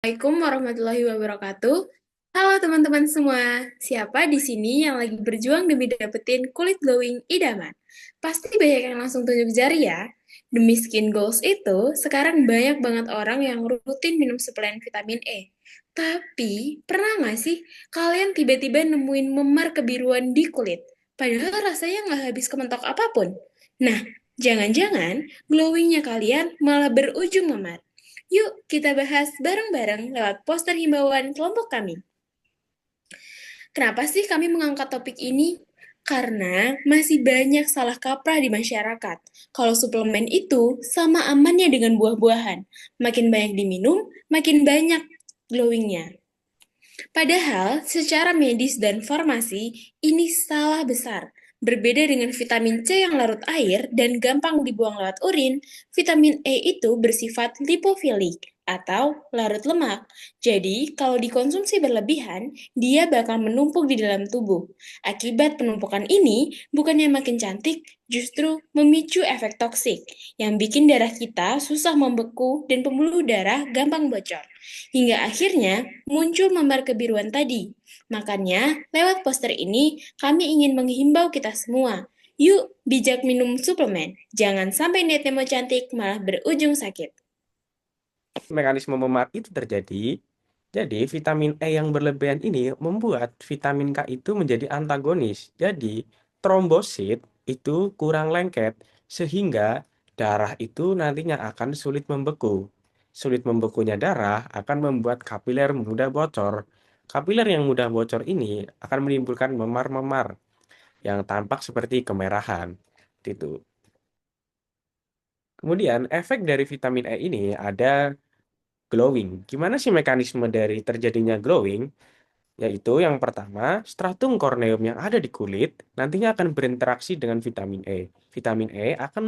Assalamualaikum warahmatullahi wabarakatuh. Halo teman-teman semua, siapa di sini yang lagi berjuang demi dapetin kulit glowing idaman? Pasti banyak yang langsung tunjuk jari ya. Demi skin goals itu, sekarang banyak banget orang yang rutin minum suplemen vitamin E. Tapi, pernah nggak sih kalian tiba-tiba nemuin memar kebiruan di kulit? Padahal rasanya nggak habis kementok apapun. Nah, jangan-jangan glowingnya kalian malah berujung memar. Yuk, kita bahas bareng-bareng lewat poster himbauan kelompok kami. Kenapa sih kami mengangkat topik ini? Karena masih banyak salah kaprah di masyarakat. Kalau suplemen itu sama amannya dengan buah-buahan. Makin banyak diminum, makin banyak glowingnya. Padahal, secara medis dan farmasi, ini salah besar. Berbeda dengan vitamin C yang larut air dan gampang dibuang lewat urin, vitamin E itu bersifat lipofilik atau larut lemak. Jadi, kalau dikonsumsi berlebihan, dia bakal menumpuk di dalam tubuh. Akibat penumpukan ini, bukannya makin cantik, justru memicu efek toksik yang bikin darah kita susah membeku dan pembuluh darah gampang bocor. Hingga akhirnya muncul memar kebiruan tadi. Makanya, lewat poster ini, kami ingin menghimbau kita semua. Yuk, bijak minum suplemen. Jangan sampai niatnya mau cantik, malah berujung sakit. Mekanisme memar itu terjadi, jadi vitamin E yang berlebihan ini membuat vitamin K itu menjadi antagonis. Jadi trombosit itu kurang lengket sehingga darah itu nantinya akan sulit membeku. Sulit membekunya darah akan membuat kapiler mudah bocor. Kapiler yang mudah bocor ini akan menimbulkan memar-memar yang tampak seperti kemerahan. Itu. Kemudian efek dari vitamin E ini ada glowing. Gimana sih mekanisme dari terjadinya glowing? Yaitu yang pertama, stratum korneum yang ada di kulit nantinya akan berinteraksi dengan vitamin E. Vitamin E akan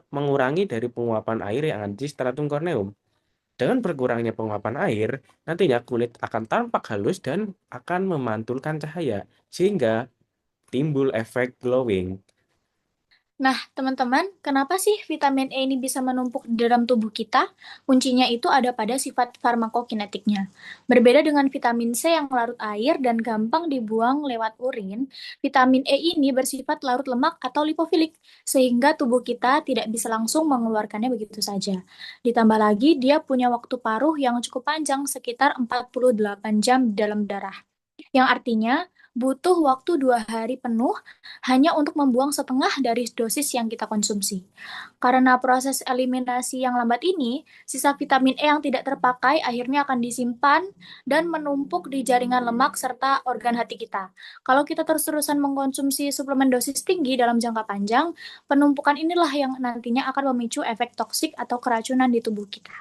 mengurangi dari penguapan air yang ada di stratum korneum. Dengan berkurangnya penguapan air, nantinya kulit akan tampak halus dan akan memantulkan cahaya, sehingga timbul efek glowing. Nah, teman-teman, kenapa sih vitamin E ini bisa menumpuk di dalam tubuh kita? Kuncinya itu ada pada sifat farmakokinetiknya. Berbeda dengan vitamin C yang larut air dan gampang dibuang lewat urin, vitamin E ini bersifat larut lemak atau lipofilik, sehingga tubuh kita tidak bisa langsung mengeluarkannya begitu saja. Ditambah lagi, dia punya waktu paruh yang cukup panjang, sekitar 48 jam di dalam darah. Yang artinya butuh waktu 2 hari penuh hanya untuk membuang setengah dari dosis yang kita konsumsi. Karena proses eliminasi yang lambat ini, sisa vitamin E yang tidak terpakai akhirnya akan disimpan dan menumpuk di jaringan lemak serta organ hati kita. Kalau kita terus-terusan mengkonsumsi suplemen dosis tinggi dalam jangka panjang, penumpukan inilah yang nantinya akan memicu efek toksik atau keracunan di tubuh kita.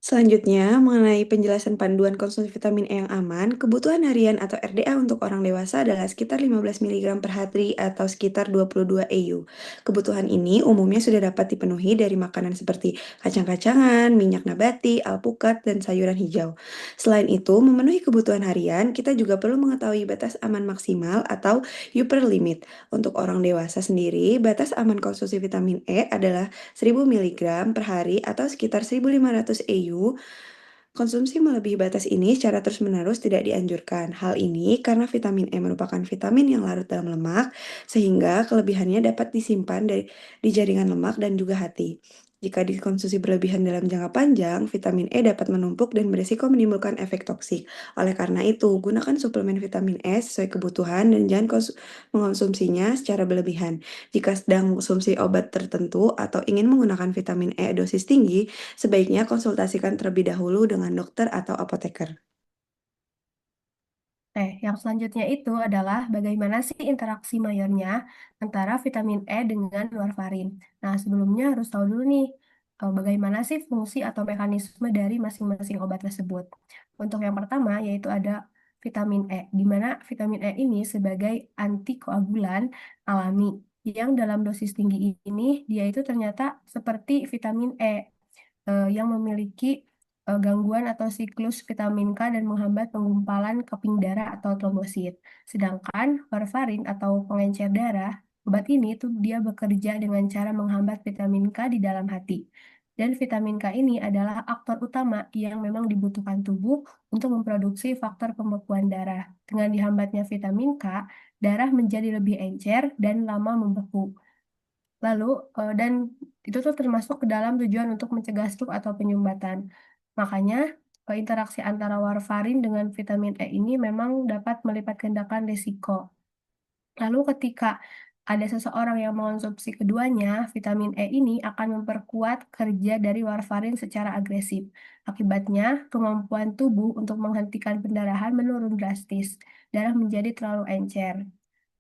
Selanjutnya, mengenai penjelasan panduan konsumsi vitamin E yang aman, kebutuhan harian atau RDA untuk orang dewasa adalah sekitar 15 mg per hari atau sekitar 22 EU. Kebutuhan ini umumnya sudah dapat dipenuhi dari makanan seperti kacang-kacangan, minyak nabati, alpukat, dan sayuran hijau. Selain itu, memenuhi kebutuhan harian, kita juga perlu mengetahui batas aman maksimal atau upper limit. Untuk orang dewasa sendiri, batas aman konsumsi vitamin E adalah 1000 mg per hari atau sekitar 1500 EU. Konsumsi melebihi batas ini secara terus-menerus tidak dianjurkan. Hal ini karena vitamin E merupakan vitamin yang larut dalam lemak, sehingga kelebihannya dapat disimpan di jaringan lemak dan juga hati. Jika dikonsumsi berlebihan dalam jangka panjang, vitamin E dapat menumpuk dan berisiko menimbulkan efek toksik. Oleh karena itu, gunakan suplemen vitamin E sesuai kebutuhan dan jangan mengonsumsinya secara berlebihan. Jika sedang mengonsumsi obat tertentu atau ingin menggunakan vitamin E dosis tinggi, sebaiknya konsultasikan terlebih dahulu dengan dokter atau apoteker. Yang selanjutnya itu adalah bagaimana sih interaksi mayornya antara vitamin E dengan warfarin. Nah, sebelumnya harus tahu dulu nih, bagaimana sih fungsi atau mekanisme dari masing-masing obat tersebut. Untuk yang pertama, yaitu ada vitamin E, di mana vitamin E ini sebagai antikoagulan alami, yang dalam dosis tinggi ini, dia itu ternyata seperti vitamin E, yang memiliki gangguan atau siklus vitamin K dan menghambat penggumpalan keping darah atau trombosit. Sedangkan warfarin atau pengencer darah, obat ini tuh dia bekerja dengan cara menghambat vitamin K di dalam hati. Dan vitamin K ini adalah aktor utama yang memang dibutuhkan tubuh untuk memproduksi faktor pembekuan darah. Dengan dihambatnya vitamin K, darah menjadi lebih encer dan lama membeku. Lalu, dan itu tuh termasuk ke dalam tujuan untuk mencegah stroke atau penyumbatan. Makanya, interaksi antara warfarin dengan vitamin E ini memang dapat melipat gandakan risiko. Lalu ketika ada seseorang yang mengonsumsi keduanya, vitamin E ini akan memperkuat kerja dari warfarin secara agresif. Akibatnya, kemampuan tubuh untuk menghentikan pendarahan menurun drastis. Darah menjadi terlalu encer.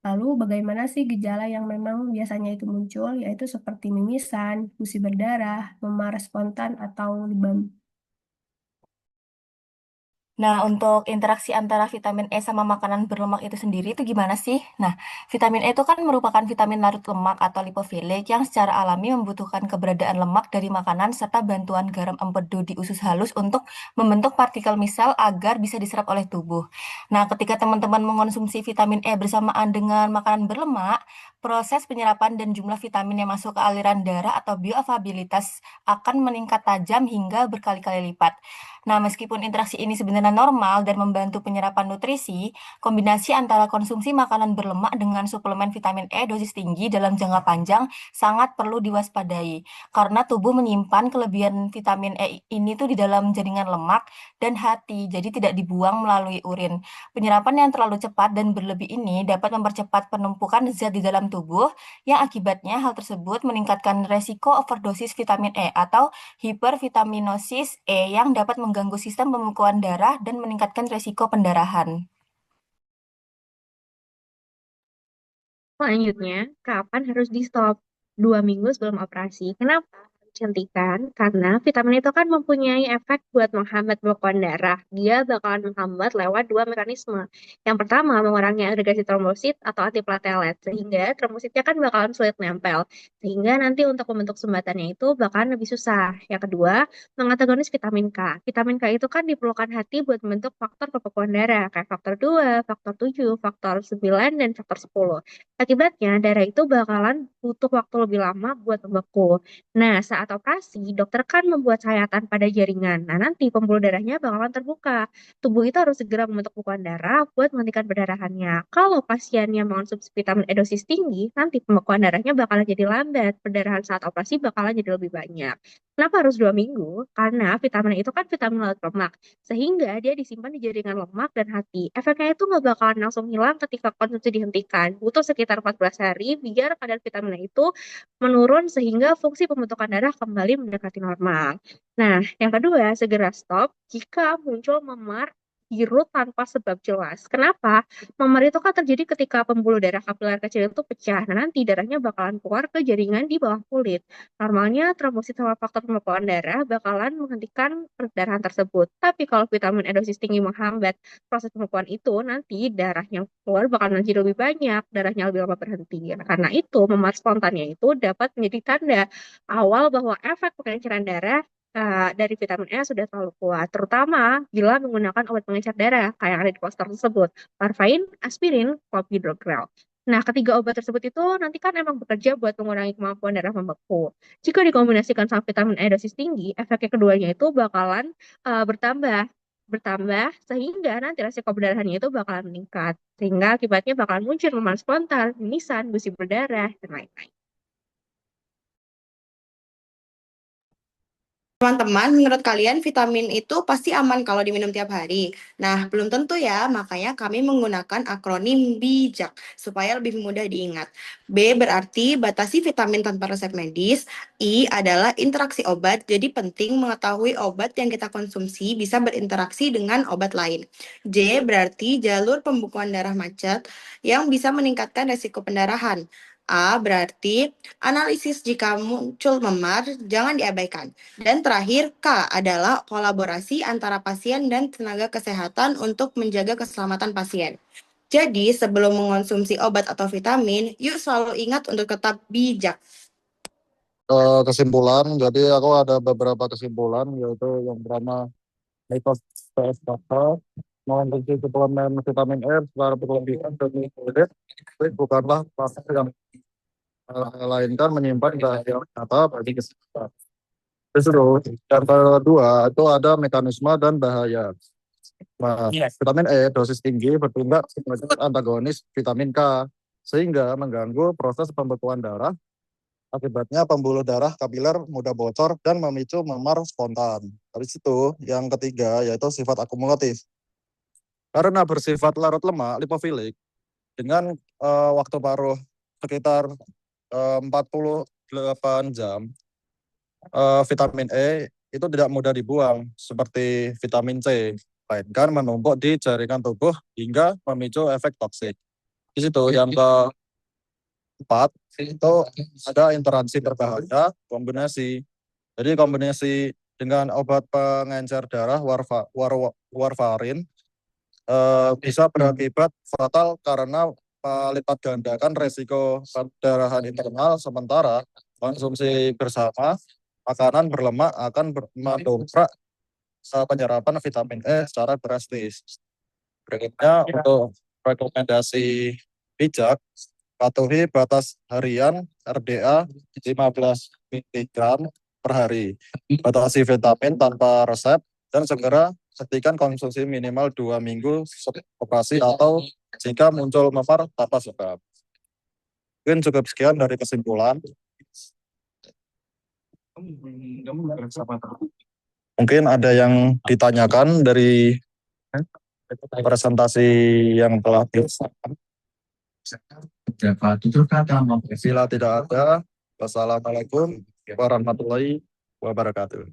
Lalu bagaimana sih gejala yang memang biasanya itu muncul, yaitu seperti mimisan, gusi berdarah, memar spontan, atau lebam. Nah, untuk interaksi antara vitamin E sama makanan berlemak itu sendiri itu gimana sih? Nah, vitamin E itu kan merupakan vitamin larut lemak atau lipofilik yang secara alami membutuhkan keberadaan lemak dari makanan serta bantuan garam empedu di usus halus untuk membentuk partikel misel agar bisa diserap oleh tubuh. Nah, ketika teman-teman mengonsumsi vitamin E bersamaan dengan makanan berlemak, proses penyerapan dan jumlah vitamin yang masuk ke aliran darah atau bioavailabilitas akan meningkat tajam hingga berkali-kali lipat. Nah, meskipun interaksi ini sebenarnya normal dan membantu penyerapan nutrisi, kombinasi antara konsumsi makanan berlemak dengan suplemen vitamin E dosis tinggi dalam jangka panjang sangat perlu diwaspadai. Karena tubuh menyimpan kelebihan vitamin E ini tuh di dalam jaringan lemak dan hati, jadi tidak dibuang melalui urin. Penyerapan yang terlalu cepat dan berlebih ini dapat mempercepat penumpukan zat di dalam tubuh, yang akibatnya hal tersebut meningkatkan resiko overdosis vitamin E atau hipervitaminosis E yang dapat mengganggu sistem pembekuan darah dan meningkatkan resiko pendarahan. Selanjutnya, kapan harus di stop? 2 minggu sebelum operasi. Kenapa? Dihentikan karena vitamin itu kan mempunyai efek buat menghambat pembekuan darah. Dia bakalan menghambat lewat 2 mekanisme. Yang pertama, mengurangi agregasi trombosit atau antiplatelet, sehingga trombositnya kan bakalan sulit nempel. Sehingga nanti untuk membentuk sumbatannya itu bakalan lebih susah. Yang kedua, mengantagonis vitamin K. Vitamin K itu kan diperlukan hati buat membentuk faktor pembekuan darah, kayak faktor 2, faktor 7, faktor 9, dan faktor 10. Akibatnya, darah itu bakalan butuh waktu lebih lama buat membeku. Nah, saat operasi, dokter kan membuat sayatan pada jaringan. Nah, nanti pembuluh darahnya bakalan terbuka. Tubuh itu harus segera membentuk pembekuan darah buat menghentikan perdarahannya. Kalau pasiennya mengonsumsi vitamin E dosis tinggi, nanti pembekuan darahnya bakalan jadi lambat. Perdarahan saat operasi bakalan jadi lebih banyak. Kenapa harus 2 minggu? Karena vitamin E itu kan vitamin larut lemak. Sehingga dia disimpan di jaringan lemak dan hati. Efeknya itu nggak bakalan langsung hilang ketika konsumsi dihentikan. Butuh sekitar 14 hari biar kadar vitamin E itu menurun sehingga fungsi pembentukan darah kembali mendekati normal. Nah, yang kedua, segera stop jika muncul memar biru tanpa sebab jelas. Kenapa? Memar itu kan terjadi ketika pembuluh darah kapiler kecil itu pecah. Nah, nanti darahnya bakalan keluar ke jaringan di bawah kulit. Normalnya trombosit sama faktor pembekuan darah bakalan menghentikan perdarahan tersebut. Tapi kalau vitamin E dosis tinggi menghambat proses pembekuan itu, nanti darahnya keluar bakalan menjadi lebih banyak, darahnya lebih lama berhenti. Nah, karena itu, memar spontannya itu dapat menjadi tanda awal bahwa efek pengenceran darah dari vitamin E sudah terlalu kuat, terutama bila menggunakan obat pengencer darah kayak yang ada di poster tersebut, warfarin, aspirin, clopidogrel. Nah, ketiga obat tersebut itu nanti kan emang bekerja buat mengurangi kemampuan darah membeku. Jika dikombinasikan sama vitamin E dosis tinggi, efeknya keduanya itu bakalan bertambah bertambah sehingga nanti resiko perdarahannya itu bakalan meningkat sehingga akibatnya bakalan muncul memar spontan, mimisan, gusi berdarah dan lain-lain. Teman-teman, menurut kalian vitamin itu pasti aman kalau diminum tiap hari? Nah, belum tentu ya, makanya kami menggunakan akronim BIJAK supaya lebih mudah diingat. B berarti batasi vitamin tanpa resep medis. I adalah interaksi obat, jadi penting mengetahui obat yang kita konsumsi bisa berinteraksi dengan obat lain. J berarti jalur pembekuan darah macet yang bisa meningkatkan resiko pendarahan. A berarti analisis jika muncul memar, jangan diabaikan. Dan terakhir, K adalah kolaborasi antara pasien dan tenaga kesehatan untuk menjaga keselamatan pasien. Jadi, sebelum mengonsumsi obat atau vitamin, yuk selalu ingat untuk tetap bijak. Kesimpulan, jadi aku ada beberapa kesimpulan, yaitu yang pertama, mitos PSKK, mengonsumsi suplemen vitamin E secara berlebihan dan isolate, bukanlah proses yang melainkan menyimpan bahaya nyata bagi kesehatan. Justru yang kedua itu ada mekanisme dan bahaya. Nah, vitamin E dosis tinggi bertindak sebagai antagonis vitamin K sehingga mengganggu proses pembekuan darah. Akibatnya pembuluh darah kapiler mudah bocor dan memicu memar spontan. Habis itu yang ketiga yaitu sifat akumulatif. Karena bersifat larut lemak lipofilik dengan waktu paruh sekitar 48 jam, vitamin E itu tidak mudah dibuang seperti vitamin C, melainkan menumpuk di jaringan tubuh hingga memicu efek toksik. Di situ yang keempat itu ada interaksi berbahaya kombinasi. Jadi kombinasi dengan obat pengencer darah warfarin bisa berakibat fatal karena melipat gandakan resiko perdarahan internal, sementara konsumsi bersama makanan berlemak akan mendongkrak penyerapan vitamin E secara drastis. Berikutnya untuk rekomendasi bijak, patuhi batas harian RDA 15 mg per hari. Batasi vitamin tanpa resep dan segera hentikan konsumsi minimal 2 minggu sebelum operasi atau jika muncul memar tanpa sebab. Mungkin cukup sekian dari kesimpulan. Mungkin ada yang ditanyakan dari presentasi yang telah disampaikan. Bila tidak ada, wassalamualaikum warahmatullahi wabarakatuh.